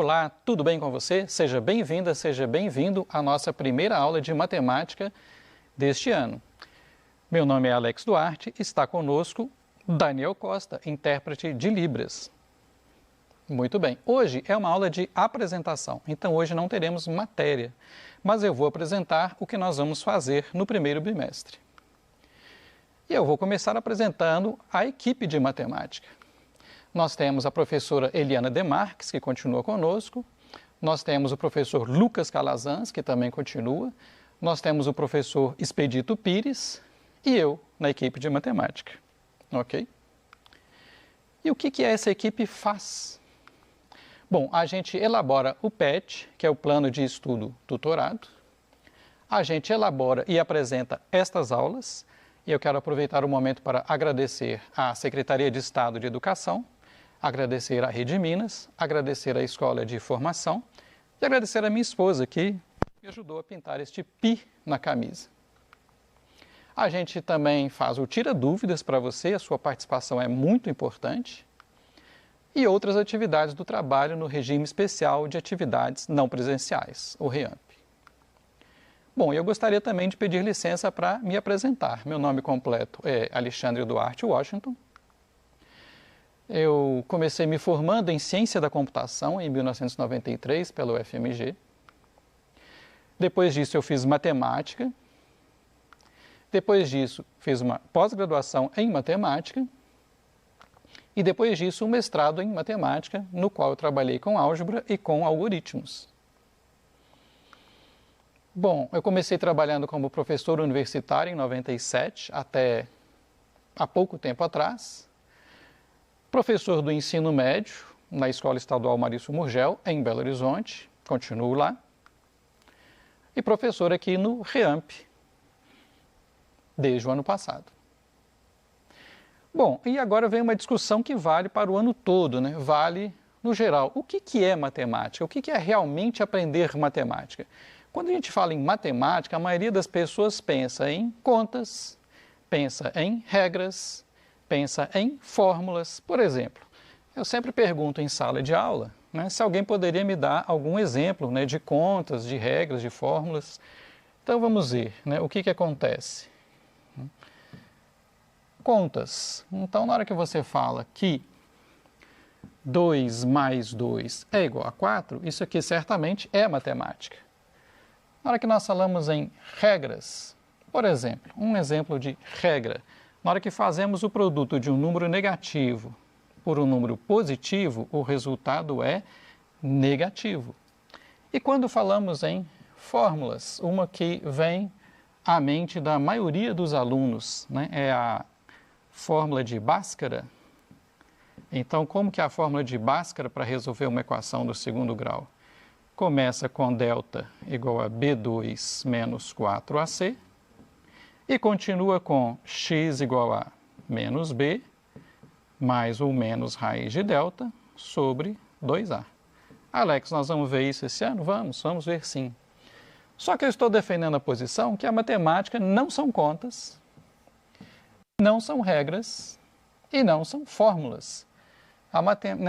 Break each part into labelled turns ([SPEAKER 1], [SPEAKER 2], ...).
[SPEAKER 1] Olá, tudo bem com você? Seja bem-vinda, seja bem-vindo à nossa primeira aula de matemática deste ano. Meu nome é Alex Duarte e está conosco Daniel Costa, intérprete de Libras. Muito bem, hoje é uma aula de apresentação, então hoje não teremos matéria, mas eu vou apresentar o que nós vamos fazer no primeiro bimestre. E eu vou começar apresentando a equipe de matemática. Nós temos a professora Eliana Demarques, que continua conosco. Nós temos o professor Lucas Calazans, que também continua. Nós temos o professor Expedito Pires e eu na equipe de matemática. Ok? E o que essa equipe faz? Bom, a gente elabora o PET, que é o Plano de Estudo Tutorado. A gente elabora e apresenta estas aulas. E eu quero aproveitar o momento para agradecer à Secretaria de Estado de Educação, agradecer à Rede Minas, agradecer à Escola de Formação e agradecer à minha esposa que me ajudou a pintar este pi na camisa. A gente também faz o Tira Dúvidas para você, a sua participação é muito importante. E outras atividades do trabalho no regime especial de atividades não presenciais, o REAMP. Bom, eu gostaria também de pedir licença para me apresentar. Meu nome completo é Alexandre Duarte Washington. Eu comecei me formando em Ciência da Computação em 1993 pelo UFMG. Depois disso eu fiz Matemática. Depois disso fiz uma pós-graduação em Matemática. E depois disso um mestrado em Matemática, no qual eu trabalhei com álgebra e com algoritmos. Bom, eu comecei trabalhando como professor universitário em 97, até há pouco tempo atrás. Professor do ensino médio na Escola Estadual Marício Murgel, em Belo Horizonte, continuo lá. E professor aqui no REAMP, desde o ano passado. Bom, e agora vem uma discussão que vale para o ano todo, né? Vale no geral. O que é matemática? O que é realmente aprender matemática? Quando a gente fala em matemática, a maioria das pessoas pensa em contas, pensa em regras, pensa em fórmulas. Por exemplo, eu sempre pergunto em sala de aula, né, se alguém poderia me dar algum exemplo, né, de contas, de regras, de fórmulas. Então vamos ver, né, o que acontece. Contas. Então, na hora que você fala que 2 mais 2 é igual a 4, isso aqui certamente é matemática. Na hora que nós falamos em regras, por exemplo, um exemplo de regra, na hora que fazemos o produto de um número negativo por um número positivo, o resultado é negativo. E quando falamos em fórmulas, uma que vem à mente da maioria dos alunos, né, é a fórmula de Bhaskara. Então, como que é a fórmula de Bhaskara para resolver uma equação do segundo grau? Começa com delta igual a B2 menos 4AC e continua com x igual a menos B mais ou menos raiz de delta sobre 2A. Alex, nós vamos ver isso esse ano? Vamos ver sim. Só que eu estou defendendo a posição que a matemática não são contas, não são regras e não são fórmulas.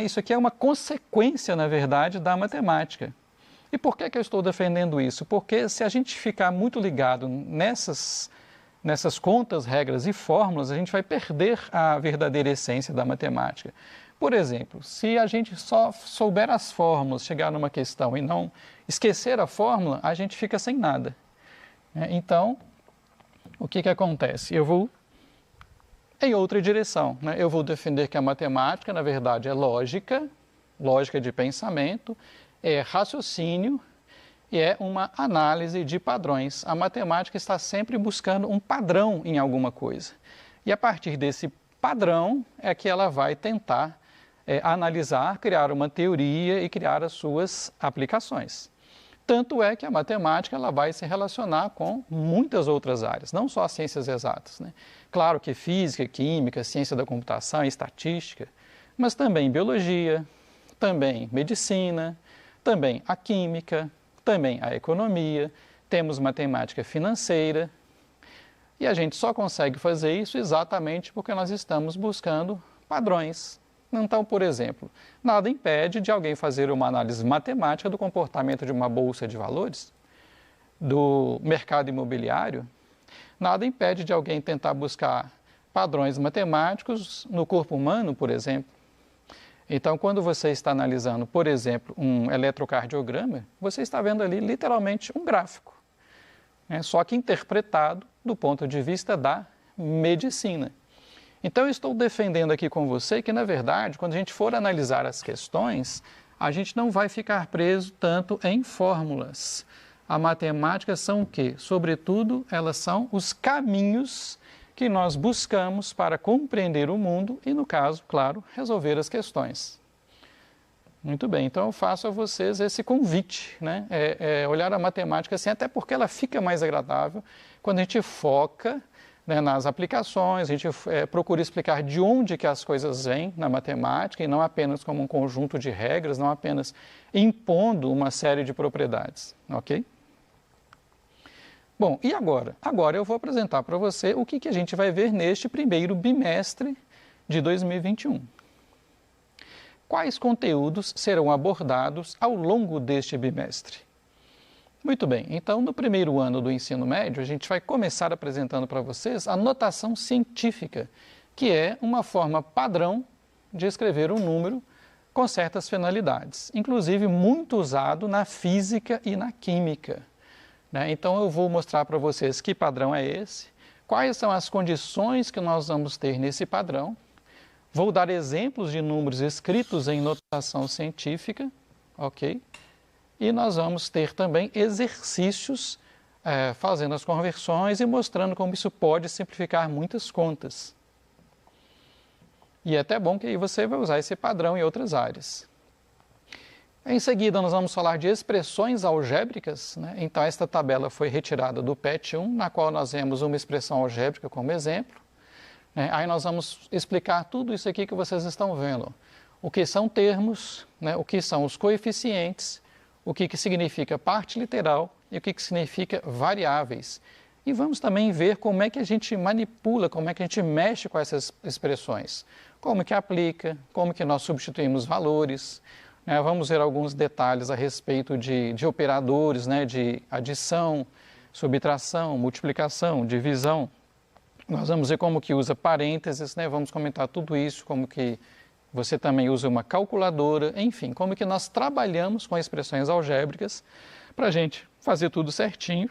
[SPEAKER 1] Isso aqui é uma consequência, na verdade, da matemática. E por que eu estou defendendo isso? Porque se a gente ficar muito ligado nessas contas, regras e fórmulas, a gente vai perder a verdadeira essência da matemática. Por exemplo, se a gente só souber as fórmulas, chegar numa questão e não esquecer a fórmula, a gente fica sem nada. Então, o que acontece? Eu vou em outra direção, né? Eu vou defender que a matemática, na verdade, é lógica de pensamento, é raciocínio e é uma análise de padrões. A matemática está sempre buscando um padrão em alguma coisa. E a partir desse padrão é que ela vai tentar analisar, criar uma teoria e criar as suas aplicações. Tanto é que a matemática ela vai se relacionar com muitas outras áreas, não só as ciências exatas, né? Claro que física, química, ciência da computação e estatística, mas também biologia, também medicina, também a química, também a economia, temos matemática financeira, e a gente só consegue fazer isso exatamente porque nós estamos buscando padrões, Então, por exemplo, nada impede de alguém fazer uma análise matemática do comportamento de uma bolsa de valores, do mercado imobiliário. Nada impede de alguém tentar buscar padrões matemáticos no corpo humano, por exemplo. Então, quando você está analisando, por exemplo, um eletrocardiograma, você está vendo ali literalmente um gráfico, né? Só que interpretado do ponto de vista da medicina. Então, eu estou defendendo aqui com você que, na verdade, quando a gente for analisar as questões, a gente não vai ficar preso tanto em fórmulas. A matemática são o quê? Sobretudo, elas são os caminhos que nós buscamos para compreender o mundo e, no caso, claro, resolver as questões. Muito bem, então eu faço a vocês esse convite, né? Olhar a matemática assim, até porque ela fica mais agradável quando a gente foca, né, nas aplicações, a gente procura explicar de onde que as coisas vêm na matemática e não apenas como um conjunto de regras, não apenas impondo uma série de propriedades, ok? Bom, e agora? Agora eu vou apresentar para você o que a gente vai ver neste primeiro bimestre de 2021. Quais conteúdos serão abordados ao longo deste bimestre? Muito bem, então no primeiro ano do ensino médio, a gente vai começar apresentando para vocês a notação científica, que é uma forma padrão de escrever um número com certas finalidades, inclusive muito usado na física e na química. Então, eu vou mostrar para vocês que padrão é esse, quais são as condições que nós vamos ter nesse padrão. Vou dar exemplos de números escritos em notação científica, ok? E nós vamos ter também exercícios fazendo as conversões e mostrando como isso pode simplificar muitas contas. E é até bom que aí você vai usar esse padrão em outras áreas. Em seguida, nós vamos falar de expressões algébricas, né? Então, esta tabela foi retirada do PET 1, na qual nós vemos uma expressão algébrica como exemplo. Aí nós vamos explicar tudo isso aqui que vocês estão vendo. O que são termos, né? O que são os coeficientes, o que significa parte literal e o que significa variáveis. E vamos também ver como é que a gente manipula, como é que a gente mexe com essas expressões. Como que aplica, como que nós substituímos valores. Vamos ver alguns detalhes a respeito de operadores, né, de adição, subtração, multiplicação, divisão. Nós vamos ver como que usa parênteses, né, vamos comentar tudo isso, como que você também usa uma calculadora, enfim, como que nós trabalhamos com expressões algébricas para a gente fazer tudo certinho,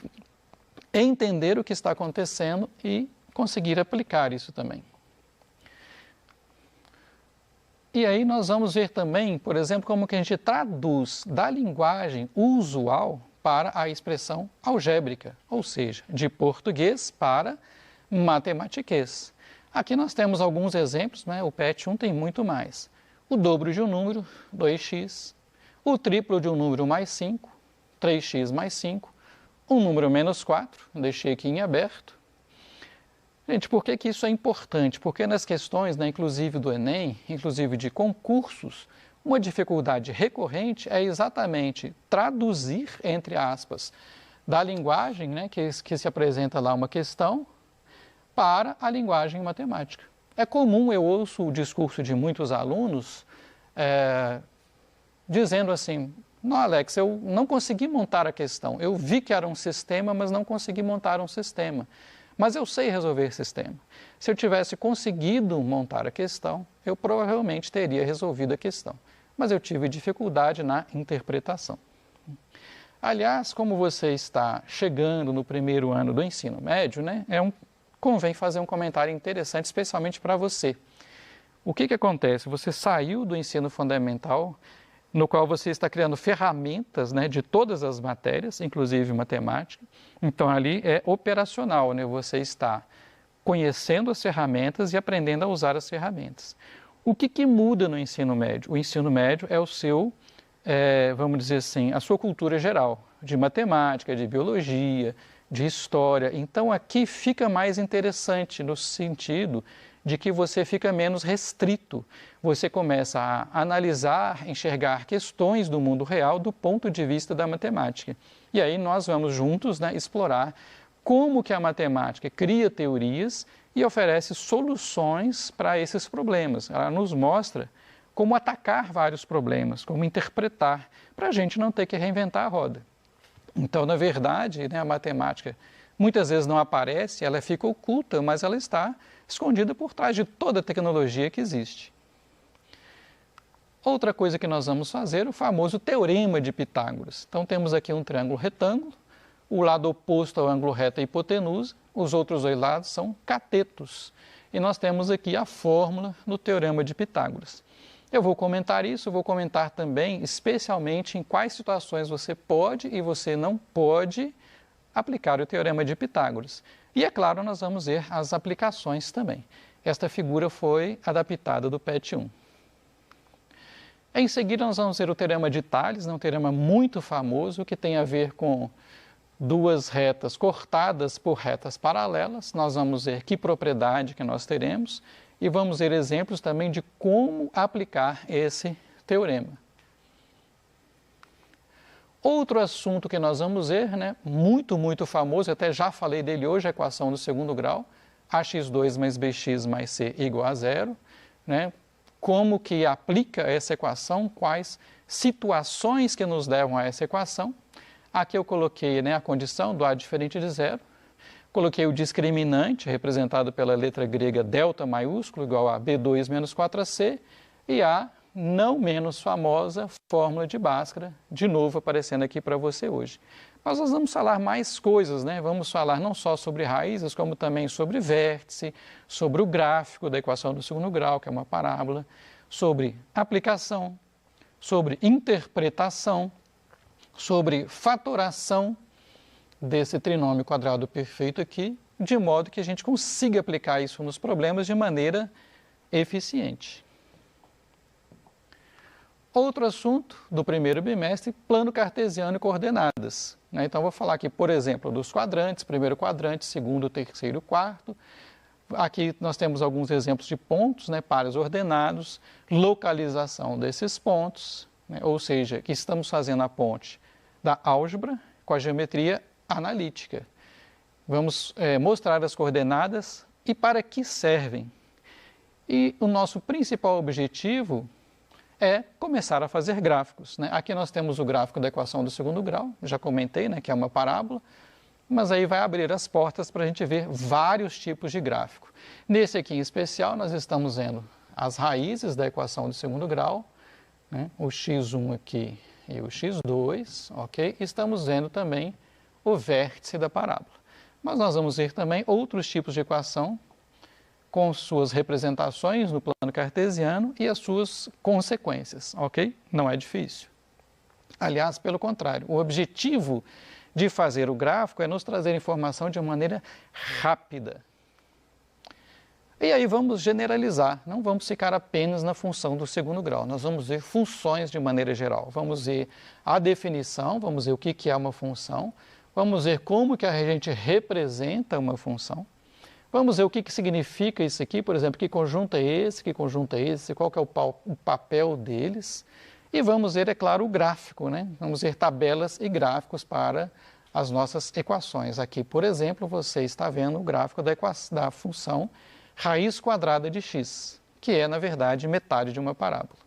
[SPEAKER 1] entender o que está acontecendo e conseguir aplicar isso também. E aí nós vamos ver também, por exemplo, como que a gente traduz da linguagem usual para a expressão algébrica, ou seja, de português para matematiquês. Aqui nós temos alguns exemplos, né? O PET 1 tem muito mais. O dobro de um número, 2x. O triplo de um número mais 5, 3x mais 5. Um número menos 4, deixei aqui em aberto. Gente, por que isso é importante? Porque nas questões, né, inclusive do Enem, inclusive de concursos, uma dificuldade recorrente é exatamente traduzir, entre aspas, da linguagem, né, que se apresenta lá uma questão, para a linguagem matemática. É comum, eu ouço o discurso de muitos alunos dizendo assim: não, Alex, eu não consegui montar a questão. Eu vi que era um sistema, mas não consegui montar um sistema. Mas eu sei resolver sistema. Se eu tivesse conseguido montar a questão, eu provavelmente teria resolvido a questão. Mas eu tive dificuldade na interpretação. Aliás, como você está chegando no primeiro ano do ensino médio, né, convém fazer um comentário interessante, especialmente para você. O que acontece? Você saiu do ensino fundamental, no qual você está criando ferramentas, né, de todas as matérias, inclusive matemática. Então, ali é operacional, né? Você está conhecendo as ferramentas e aprendendo a usar as ferramentas. O que muda no ensino médio? O ensino médio é o seu, vamos dizer assim, a sua cultura geral, de matemática, de biologia, de história. Então, aqui fica mais interessante no sentido de que você fica menos restrito. Você começa a analisar, enxergar questões do mundo real do ponto de vista da matemática. E aí nós vamos juntos, né, explorar como que a matemática cria teorias e oferece soluções para esses problemas. Ela nos mostra como atacar vários problemas, como interpretar, para a gente não ter que reinventar a roda. Então, na verdade, né, a matemática muitas vezes não aparece, ela fica oculta, mas ela está escondida por trás de toda a tecnologia que existe. Outra coisa que nós vamos fazer é o famoso teorema de Pitágoras. Então, temos aqui um triângulo retângulo, o lado oposto ao ângulo reto é a hipotenusa, os outros dois lados são catetos. E nós temos aqui a fórmula do teorema de Pitágoras. Eu vou comentar isso, vou comentar também, especialmente, em quais situações você pode e você não pode aplicar o teorema de Pitágoras. E, é claro, nós vamos ver as aplicações também. Esta figura foi adaptada do PET 1. Em seguida, nós vamos ver o teorema de Tales, um teorema muito famoso que tem a ver com duas retas cortadas por retas paralelas. Nós vamos ver que propriedade que nós teremos e vamos ver exemplos também de como aplicar esse teorema. Outro assunto que nós vamos ver, né, muito famoso, até já falei dele hoje, a equação do segundo grau, ax2 mais bx mais c igual a zero, né? Como que aplica essa equação, quais situações que nos levam a essa equação. Aqui eu coloquei, né, a condição do a diferente de zero, coloquei o discriminante, representado pela letra grega delta maiúsculo, igual a B2 menos 4AC, e a não menos famosa fórmula de Bhaskara, de novo aparecendo aqui para você hoje. Mas nós vamos falar mais coisas, né? Vamos falar não só sobre raízes, como também sobre vértice, sobre o gráfico da equação do segundo grau, que é uma parábola, sobre aplicação, sobre interpretação, sobre fatoração desse trinômio quadrado perfeito aqui, de modo que a gente consiga aplicar isso nos problemas de maneira eficiente. Outro assunto do primeiro bimestre, plano cartesiano e coordenadas. Então, vou falar aqui, por exemplo, dos quadrantes, primeiro quadrante, segundo, terceiro, quarto. Aqui nós temos alguns exemplos de pontos, né, pares ordenados, localização desses pontos, né, ou seja, que estamos fazendo a ponte da álgebra com a geometria analítica. Vamos mostrar as coordenadas e para que servem. E o nosso principal objetivo é começar a fazer gráficos, né? Aqui nós temos o gráfico da equação do segundo grau, já comentei, né, que é uma parábola, mas aí vai abrir as portas para a gente ver vários tipos de gráfico. Nesse aqui em especial, nós estamos vendo as raízes da equação do segundo grau, né, o x1 aqui e o x2, ok? Estamos vendo também o vértice da parábola. Mas nós vamos ver também outros tipos de equação com suas representações no plano cartesiano e as suas consequências, ok? Não é difícil. Aliás, pelo contrário, o objetivo de fazer o gráfico é nos trazer informação de uma maneira rápida. E aí vamos generalizar, não vamos ficar apenas na função do segundo grau, nós vamos ver funções de maneira geral, vamos ver a definição, vamos ver o que é uma função, vamos ver como que a gente representa uma função, vamos ver o que significa isso aqui, por exemplo, que conjunto é esse, qual que é o papel deles. E vamos ver, é claro, o gráfico, né? Vamos ver tabelas e gráficos para as nossas equações. Aqui, por exemplo, você está vendo o gráfico da função raiz quadrada de x, que é, na verdade, metade de uma parábola.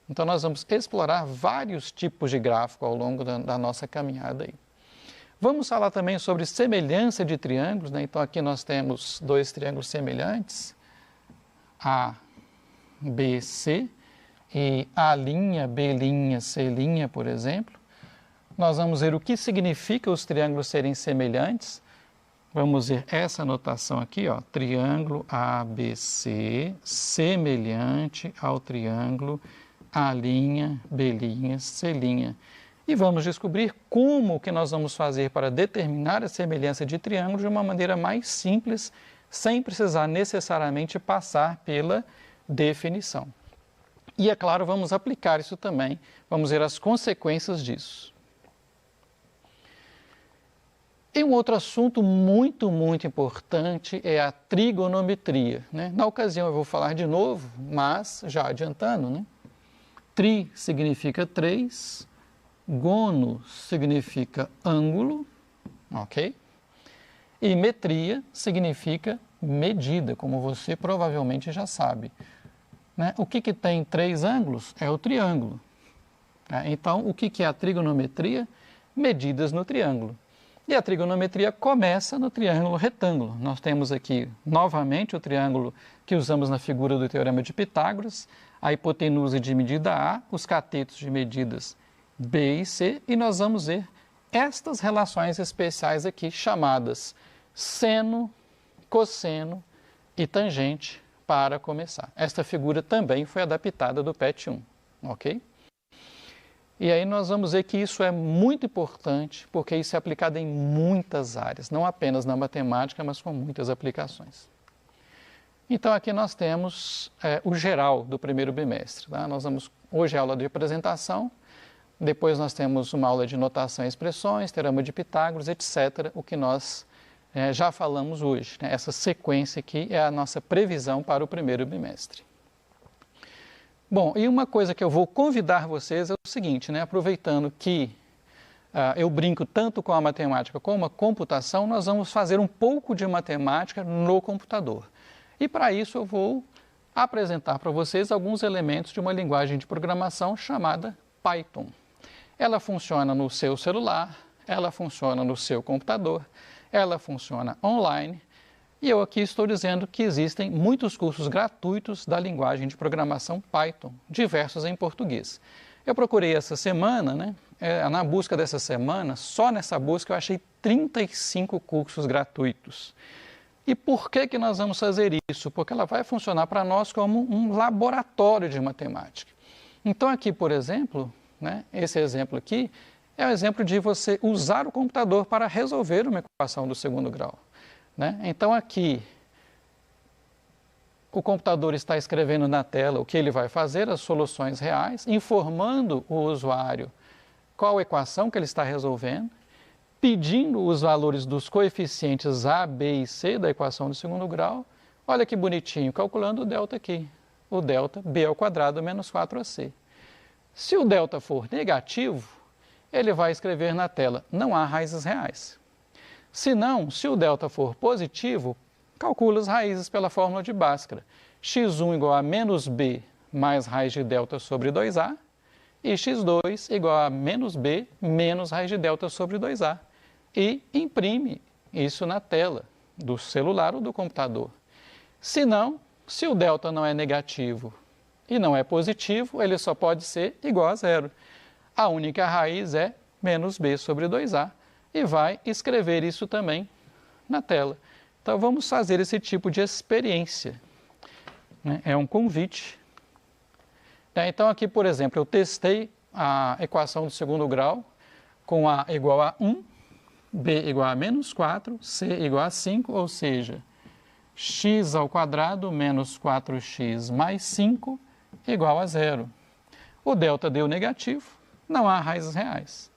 [SPEAKER 1] Então, nós vamos explorar vários tipos de gráfico ao longo da nossa caminhada aí. Vamos falar também sobre semelhança de triângulos, né? Então, aqui nós temos dois triângulos semelhantes, A, B, C, e A', B', C', por exemplo. Nós vamos ver o que significa os triângulos serem semelhantes. Vamos ver essa notação aqui, ó, triângulo ABC semelhante ao triângulo A', B', C'. E vamos descobrir como que nós vamos fazer para determinar a semelhança de triângulos de uma maneira mais simples, sem precisar necessariamente passar pela definição. E, é claro, vamos aplicar isso também, vamos ver as consequências disso. E um outro assunto muito importante é a trigonometria, né? Na ocasião eu vou falar de novo, mas já adiantando, né? Tri significa 3, gono significa ângulo, ok? E metria significa medida, como você provavelmente já sabe. né? O que tem 3 ângulos é o triângulo. Então, o que é a trigonometria? Medidas no triângulo. E a trigonometria começa no triângulo retângulo. Nós temos aqui, novamente, o triângulo que usamos na figura do Teorema de Pitágoras, a hipotenusa de medida A, os catetos de medidas B e C, e nós vamos ver estas relações especiais aqui, chamadas seno, cosseno e tangente, para começar. Esta figura também foi adaptada do PET 1, ok? E aí nós vamos ver que isso é muito importante, porque isso é aplicado em muitas áreas, não apenas na matemática, mas com muitas aplicações. Então aqui nós temos o geral do primeiro bimestre. Tá? Hoje é aula de apresentação, depois nós temos uma aula de notação e expressões, teorema de Pitágoras, etc., o que nós já falamos hoje. Né? Essa sequência aqui é a nossa previsão para o primeiro bimestre. Bom, e uma coisa que eu vou convidar vocês é o seguinte, né? Aproveitando que eu brinco tanto com a matemática como a computação, nós vamos fazer um pouco de matemática no computador. E para isso eu vou apresentar para vocês alguns elementos de uma linguagem de programação chamada Python. Ela funciona no seu celular, ela funciona no seu computador, ela funciona online. E eu aqui estou dizendo que existem muitos cursos gratuitos da linguagem de programação Python, diversos em português. Eu procurei essa semana, né? Na busca dessa semana, só nessa busca eu achei 35 cursos gratuitos. E por que nós vamos fazer isso? Porque ela vai funcionar para nós como um laboratório de matemática. Então aqui, por exemplo, né, esse exemplo aqui é o exemplo de você usar o computador para resolver uma equação do segundo grau. Né? Então aqui o computador está escrevendo na tela o que ele vai fazer, as soluções reais, informando o usuário qual equação que ele está resolvendo, pedindo os valores dos coeficientes A, B e C da equação do segundo grau. Olha que bonitinho, calculando o delta aqui. O delta B ao quadrado menos 4AC. Se o delta for negativo, ele vai escrever na tela, não há raízes reais. Se não, se o delta for positivo, calcula as raízes pela fórmula de Bhaskara. x1 igual a menos b mais raiz de delta sobre 2a e x2 igual a menos b menos raiz de delta sobre 2a. E imprime isso na tela do celular ou do computador. Se não, se o delta não é negativo e não é positivo, ele só pode ser igual a zero. A única raiz é menos b sobre 2a. E vai escrever isso também na tela. Então, vamos fazer esse tipo de experiência. Né? É um convite. Então, aqui, por exemplo, eu testei a equação do segundo grau com A igual a 1, B igual a menos 4, C igual a 5, ou seja, x ao quadrado menos 4x mais 5 igual a zero. O delta deu negativo, não há raízes reais.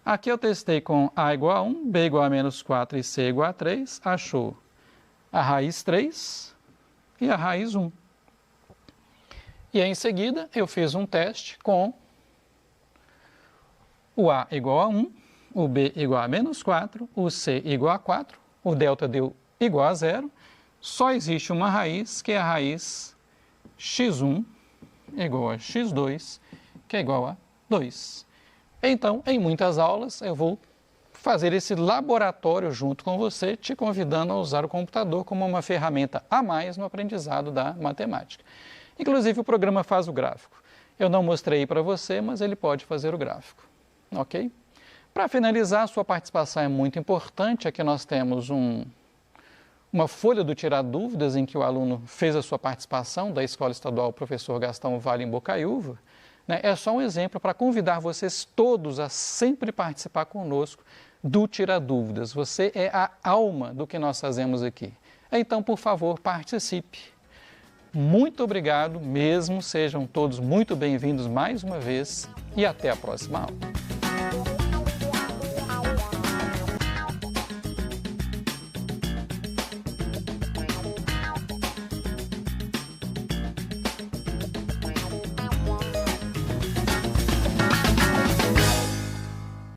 [SPEAKER 1] Aqui eu testei com A igual a 1, B igual a menos 4 e C igual a 3, achou a raiz 3 e a raiz 1. E aí, em seguida eu fiz um teste com o A igual a 1, o B igual a menos 4, o C igual a 4, o delta deu igual a zero, só existe uma raiz, que é a raiz x1 igual a x2, que é igual a 2. Então, em muitas aulas, eu vou fazer esse laboratório junto com você, te convidando a usar o computador como uma ferramenta a mais no aprendizado da matemática. Inclusive, o programa faz o gráfico. Eu não mostrei para você, mas ele pode fazer o gráfico. Ok? Para finalizar, a sua participação é muito importante. Aqui nós temos uma folha do Tirar Dúvidas, em que o aluno fez a sua participação da Escola Estadual Professor Gastão Vale em Bocaiúva. É só um exemplo para convidar vocês todos a sempre participar conosco do Tirar Dúvidas. Você é a alma do que nós fazemos aqui. Então, por favor, participe. Muito obrigado mesmo, sejam todos muito bem-vindos mais uma vez e até a próxima aula.